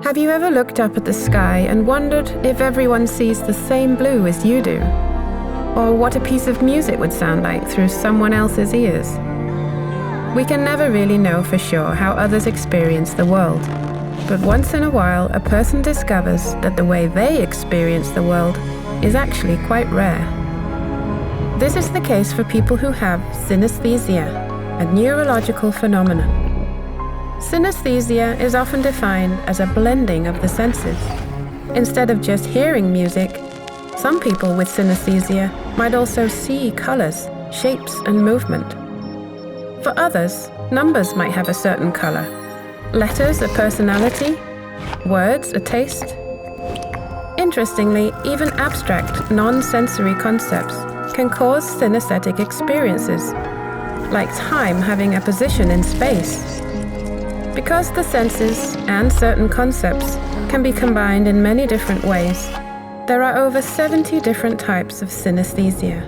Have you ever looked up at the sky and wondered if everyone sees the same blue as you do? Or what a piece of music would sound like through someone else's ears? We can never really know for sure how others experience the world, but once in a while a person discovers that the way they experience the world is actually quite rare. This is the case for people who have synesthesia, a neurological phenomenon. Synesthesia is often defined as a blending of the senses. Instead of just hearing music, some people with synesthesia might also see colors, shapes, and movement. For others, numbers might have a certain color, letters a personality, words a taste. Interestingly, even abstract, non-sensory concepts can cause synesthetic experiences, like time having a position in space. Because the senses and certain concepts can be combined in many different ways, there are over 70 different types of synesthesia.